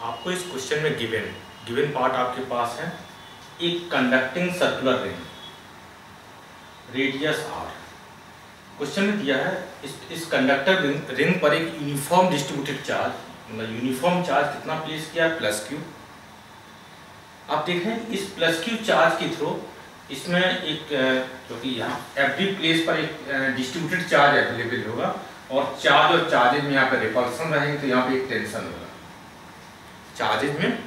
आपको इस क्वेश्चन में गिवन पार्ट आपके पास है एक conducting circular ring, radius r। Question में दिया है इस कंडक्टर रिंग पर एक यूनिफॉर्म डिस्ट्रीब्यूटेड चार्ज, मतलब यूनिफॉर्म चार्ज कितना प्लेस किया है, +q। आप देखें इस +q चार्ज के थ्रू इसमें एक, क्योंकि यहाँ एवरी प्लेस पर एक डिस्ट्रीब्यूटेड चार्ज अवेलेबल होगा और चार्ज और चार्जेज में यहाँ पर रिपल्सन रहेंगे, तो यहाँ पे एक टेंशन होगा चार्जेज में।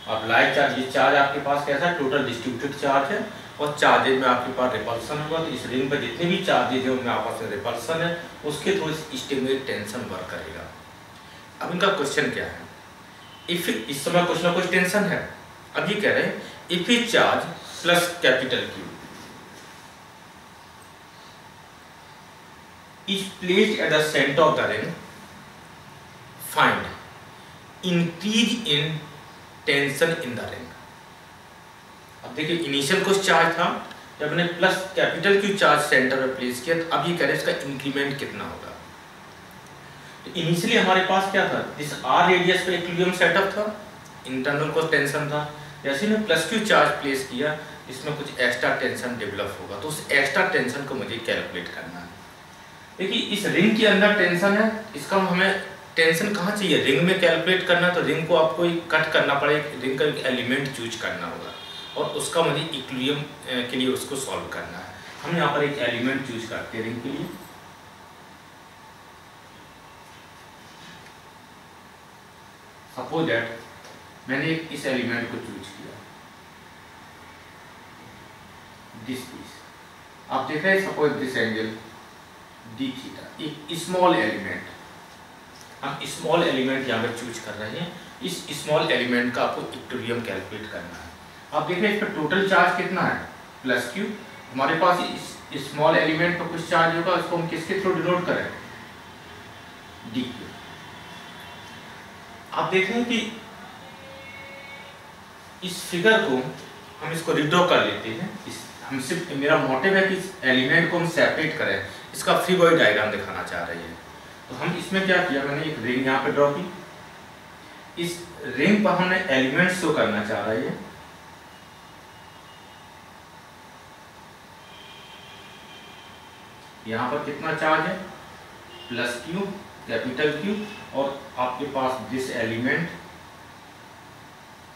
अब लाइक चार्ज, ये चार्ज आपके पास कैसा है, टोटल डिस्ट्रीब्यूटेड चार्ज है और चार्जेज में आपके पास रिपल्सन होगा। तो इस रिंग पर जितने भी चार्जेज है उनमें आपस में रिपल्सन है, उसके थ्रू स्टिमुलेट टेंशन वर्क करेगा। अब इनका क्वेश्चन क्या है, इफ इस समय कुछ ना कुछ टेंशन है। अब ये कह रहे हैं if A charge plus capital Q is placed at the center of the ring, find increase in tension in the ring। अब देखिए इनिशियल कुछ चार्ज था, जब मैंने plus capital Q charge centre में प्लेस किया, तो अब ये कह रहे हैं इसका इंक्रीमेंट कितना होगा। तो इनिशियली हमारे पास क्या था, इस r रेडियस पे इक्विलिब्रियम सेटअप था, इंटरनल कुछ टेंशन था। जैसे मैं +q चार्ज प्लेस किया, इसमें कुछ एक्स्ट्रा टेंशन डेवलप होगा, तो उस एक्स्ट्रा टेंशन को मुझे कैलकुलेट करना है। देखिए इस रिंग के अंदर टेंशन है, इसका हमें टेंशन कहाँ चाहिए, रिंग में कैलकुलेट करना, तो रिंग को आपको कट करना पड़ेगा, रिंग का एक एलिमेंट चूज करना होगा और उसका मुझे इक्विलिब्रियम के लिए उसको सॉल्व करना है। हम यहाँ पर एक एलिमेंट चूज करते हैं रिंग के लिए। सपोज दैट मैंने इस एलिमेंट को चूज किया, दिस पीस। आप देख रहे हैं suppose this angle d theta, एक स्मॉल एलिमेंट, हम स्मॉल एलिमेंट यहाँ पर चूज कर रहे हैं। इस स्मॉल एलिमेंट का आपको इक्विलिब्रियम कैलकुलेट करना है। आप देख रहे हैं इस पर टोटल चार्ज कितना है, +q। हमारे पास इस स्मॉल एलिमेंट पर कुछ चार्ज होगा, उसको हम किसके थ्रू डिनोट करें, dq। आप देख रहे हैं कि इस फिगर को हम इसको रिड्रॉ कर लेते हैं। हम सिर्फ, मेरा मोटिव है कि इस एलिमेंट को हम सेपरेट करें, इसका फ्री बॉडी डायग्राम दिखाना चाह रहे हैं। तो हम इसमें क्या किया, मैंने एक रिंग यहाँ पे ड्रॉ की, इस रिंग पर हमने एलिमेंट शो करना चाह रहे हैं। यहाँ पर कितना चार्ज है, +q कैपिटल Q, और आपके पास दिस एलिमेंट,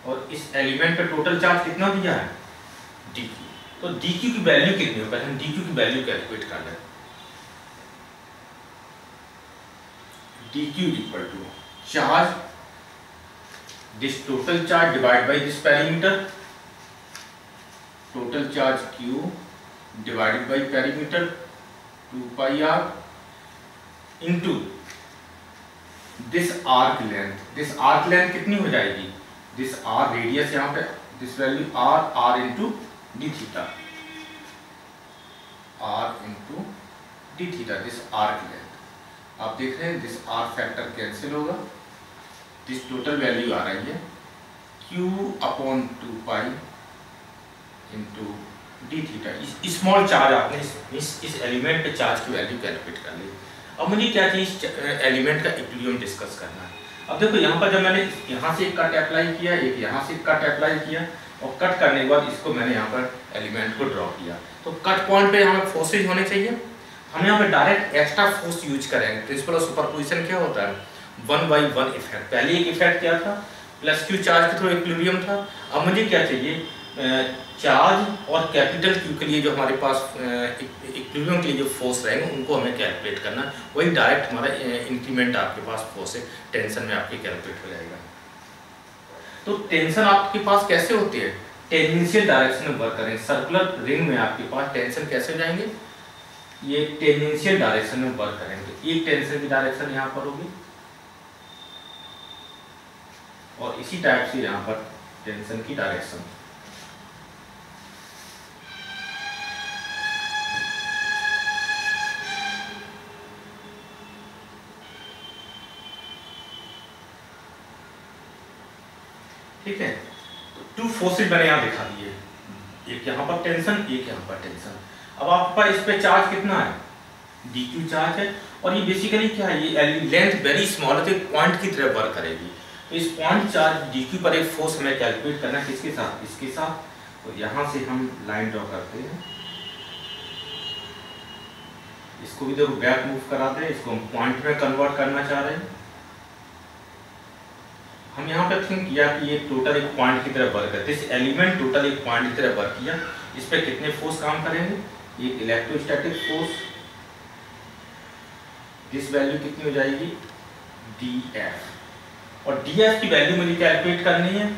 और इस एलिमेंट पे टोटल चार्ज कितना दिया है, dq। तो dq की वैल्यू कितनी है, पहले हम dq की वैल्यू कैलकुलेट कर लें। dq equal to charge, this total charge divide by this perimeter, total charge q divided by perimeter 2πr into this arc length. This arc length कितनी हो जाएगी, दिस r रेडियस, यहाँ पे this value r into d theta, r into d theta, this arc length. आप देख रहे हैं this r factor cancel होगा, दिस टोटल वैल्यू आ रही है q/2π into d theta. Small charge आपने इस एलिमेंट पे चार्ज की वैल्यू कैलकुलेट कर ली। अब मुझे क्या चाहिए, इस एलिमेंट का इक्विलिब्रियम डिस्कस करना है। अब देखो यहाँ पर जब मैंने यहाँ से एक कट अप्लाई किया, एक यहाँ से कट अप्लाई किया, और कट करने के बाद इसको मैंने यहाँ पर एलिमेंट को ड्रॉ किया, तो कट पॉइंट पे हमें फोर्सेज होने चाहिए। हम यहाँ पे डायरेक्ट एक्स्ट्रा फोर्स यूज करेंगे। प्रिंसिपल ऑफ सुपरपोजिशन क्या होता है, 1/1 इफेक्ट। पहले एक इफेक्ट क्या था, +q चार्ज के थ्रू इक्विलिब्रियम था। अब मुझे क्या चाहिए, चार्ज और कैपिटल Q के लिए जो हमारे पास इक्विलिब्रियम के लिए जो फोर्स रहेंगे उनको हमें कैलकुलेट करना, वही डायरेक्ट हमारा इंक्रीमेंट आपके पास फोर्स है, टेंशन में आपके कैलकुलेट हो जाएगा। तो टेंशन आपके पास कैसे होती है, टेंजेंशियल डायरेक्शन में वर्क करेंगे। सर्कुलर रिंग में आपके पास टेंशन कैसे हो जाएंगे, ये टेंजेंशियल डायरेक्शन में वर्क करेंगे। एक टेंशन की डायरेक्शन यहाँ पर होगी और इसी टाइप से यहाँ पर टेंशन की डायरेक्शन। ठीक है, तो 2 फोर्सेज मैंने यहाँ दिखा दिए, एक यहाँ पर टेंशन, एक यहाँ पर टेंशन। अब आपके पास इस पे चार्ज कितना है, dq चार्ज है, और ये बेसिकली क्या है, ये लेंथ वेरी स्मॉल है, तो एक पॉइंट की तरह वर्क करेगी। तो इस पॉइंट चार्ज डी क्यू पर एक फोर्स हमें कैलकुलेट करना है, किसके साथ, इसके साथ। तो यहाँ से हम लाइन ड्रॉ करते हैं, इसको भी देखो बैक मूव कराते हैं, इसको हम पॉइंट में कन्वर्ट करना चाह रहे हैं। हम यहाँ पे थिंक किया कि ये टोटल एक पॉइंट की तरह वर्क है, दिस एलिमेंट टोटल एक पॉइंट की तरह वर्क किया। इस पे कितने फोर्स काम करेंगे, एक इलेक्ट्रोस्टैटिक फोर्स, दिस वैल्यू कितनी हो जाएगी dF, और dF की वैल्यू मुझे कैलकुलेट करनी है,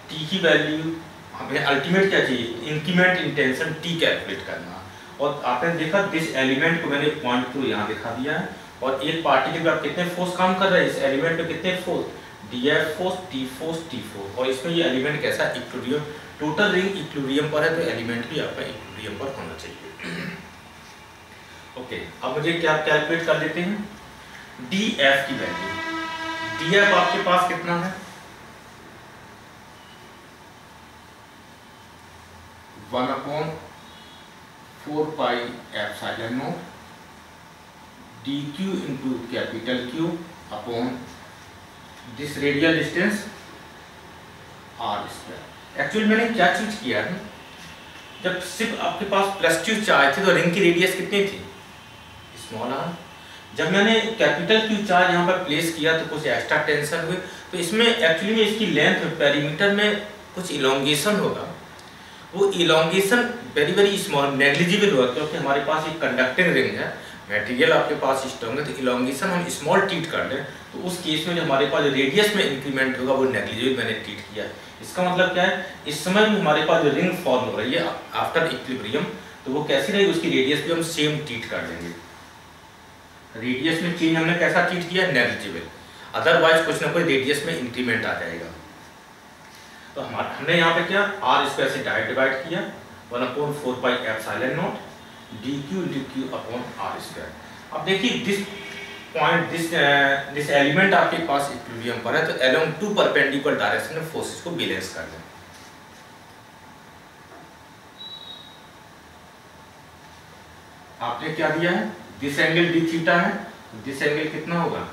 T की वैल्यू हमें अल्टीमेट क्या चाहिए, increment in tension T calculate करना। और आपने देखा दिस एलिमेंट को मैंने पॉइंट थ्रू यहाँ दिखा दिया है, और एक पार्टिकल पे कितने फोर्स काम कर रहे हैं, इस एलिमेंट पे कितने force, dF force, T force, T force. और इसमें ये एलिमेंट कैसा है, इक्विलिब्रियम, टोटल रिंग इक्विलिब्रियम पर है, तो एलिमेंट भी आपका इक्विलिब्रियम पर होना चाहिए। ओके, अब मुझे क्या कैलकुलेट कर लेते हैं, dF की वैल्यू, dF आपके पास कितना है, 1/4 pi epsilon not dq into capital Q upon this radial distance r²। Actually मैंने क्या चीज किया है, जब सिर्फ आपके पास +q चार्ज थे तो रिंग की रेडियस कितनी थी, स्मॉल r। जब मैंने कैपिटल Q चार्ज यहाँ पर प्लेस किया तो कुछ एक्स्ट्रा टेंशन हुई, तो इसमें एक्चुअली में इसकी लेंथ पेरीमीटर में कुछ इलोंगेशन होगा, वो elongation very very small negligible होगा, क्योंकि हमारे पास एक कंडक्टिंग रिंग है, मटेरियल आपके पास स्ट्रॉन्ग है, तो इलोंगेशन हम स्मॉल ट्रीट कर लें, तो उस केस में जो हमारे पास रेडियस में इंक्रीमेंट होगा वो नेग्लिजिबल मैंने ट्रीट किया है। इसका मतलब क्या है, इस समय भी हमारे पास जो रिंग फॉर्म हो रही है आफ्टर इक्विलिब्रियम, तो वो कैसी रहेगी, उसकी रेडियस भी हम सेम ट्रीट कर लेंगे। रेडियस में चेंज हमने कैसा ट्रीट किया, नेग्लिजिबल, अदरवाइज कुछ ना कोई रेडियस में इंक्रीमेंट आ जाएगा। तो हमने यहाँ पे क्या r² से डायरेक्ट डिवाइड किया, 1/4 pi epsilon not dq upon r²। अब देखिए दिस पॉइंट, दिस एलिमेंट आपके पास इक्विलिब्रियम पर है, तो अलोंग टू परपेंडिकुलर डायरेक्शन में फोर्सेस को बैलेंस कर लें। आपने क्या दिया है, दिस एंगल d थीटा है, दिस एंगल कितना होगा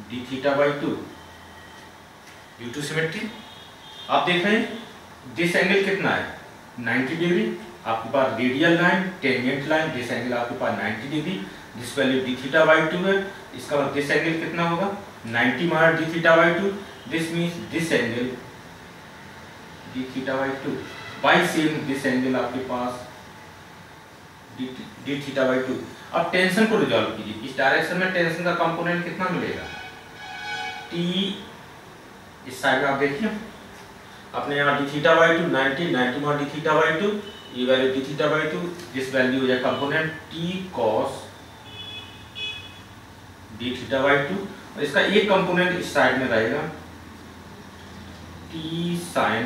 d θ/2 ड्यू टू सिमेट्री। आप देख रहे हैं दिस एंगल कितना है 90 डिग्री, आपके पास radial line, tangent line, this angle आपके पास 90 डिग्री, दिस वैल्यू d θ/2 है, इसका मतलब दिस एंगल कितना होगा 90 minus d θ/2, this means this angle d θ/2 by same this angle आपके पास d θ/2। अब टेंशन को रिजॉल्व कीजिए, इस डायरेक्शन में टेंशन का कंपोनेंट कितना मिलेगा T, इस साइड में आप देखिए अपने यहाँ d θ/2 90 माइनस d θ/2, ये वैल्यू d θ/2, दिस वैल्यू हो जाए कंपोनेंट T cos d θ/2, और इसका एक कंपोनेंट इस साइड में रहेगा T sin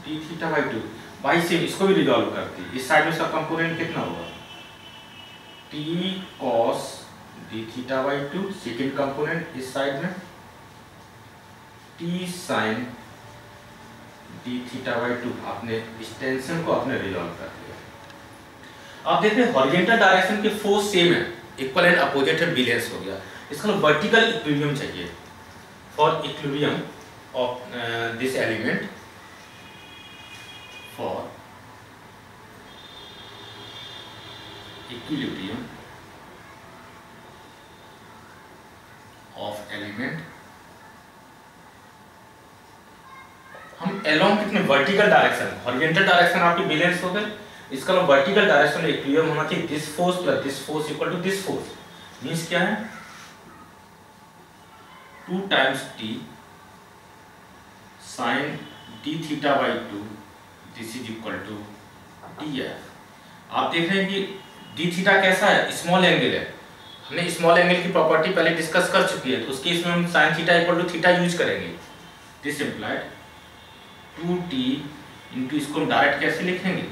d θ/2 by same, इसको भी रिजॉल्व करते हैं, इस साइड में इसका कंपोनेंट कितना होगा T cos d θ/2, second component इस साइड में T sin d θ/2। आपने इस टेंशन को आपने रिजॉल्व कर दिया। आप देखते हैं हॉरिजॉन्टल डायरेक्शन के फोर्स सेम है, इक्वल एंड अपोजिट है, बैलेंस हो गया। इसका वर्टिकल इक्विलिब्रियम चाहिए, for equilibrium of this element, for equilibrium of element, हम एलोंग कितने वर्टिकल डायरेक्शन, हॉरिजॉन्टल डायरेक्शन आपकी बैलेंस हो गए, इसका मतलब वर्टिकल डायरेक्शन में इक्विलिब्रियम होना चाहिए, this force plus this force equal to this force, means क्या है 2 times T sin d θ/2, this is equal to dF। आप देख रहे हैं कि d थीटा कैसा है, स्मॉल एंगल है, हमने स्मॉल एंगल की प्रॉपर्टी पहले डिस्कस कर चुकी है, तो उसके इसमें हम sin theta equal to theta use करेंगे, दिस इंप्लाइड 2t इंटू, इसको हम डायरेक्ट कैसे लिखेंगे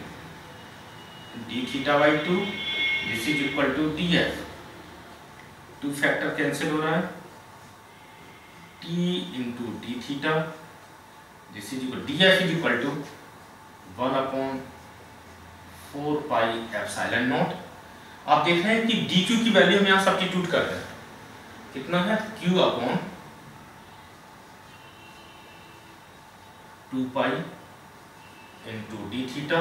d θ/2, this is equal to dF, 2 factor cancel हो रहा है, t into d theta, this is equal dF is equal to 1/4 pi epsilon nought. आप देख रहे हैं कि dq की वैल्यू हम यहाँ सब्स्टिट्यूट कर रहे हैं, कितना है q upon 2 pi into d theta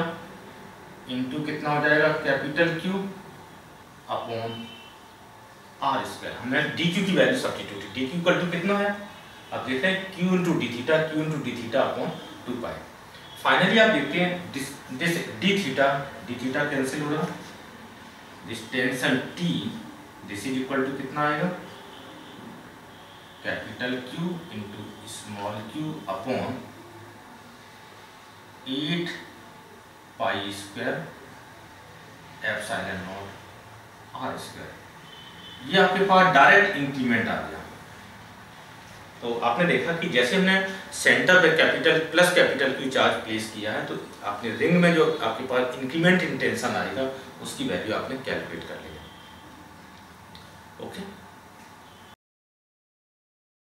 into कितना हो जाएगा capital Q upon r square. हमने डी क्यू की वैल्यू substitute, d q equal to कितना है, अब देखते हैं q into d theta upon 2 pi. Finally आप देखते हैं दिस डी थीटा कैंसिल हो रहा, this tension T this is equal to कितना आएगा capital Q into small q upon 8 pi square epsilon not r square. ये आपके पास डायरेक्ट इंक्रीमेंट आ गया। तो आपने देखा कि जैसे हमने सेंटर पे कैपिटल क्यू चार्ज प्लेस किया है, तो आपने रिंग में जो आपके पास इंक्रीमेंट इन टेंशन आएगा उसकी वैल्यू आपने कैलकुलेट कर लिया। ओके।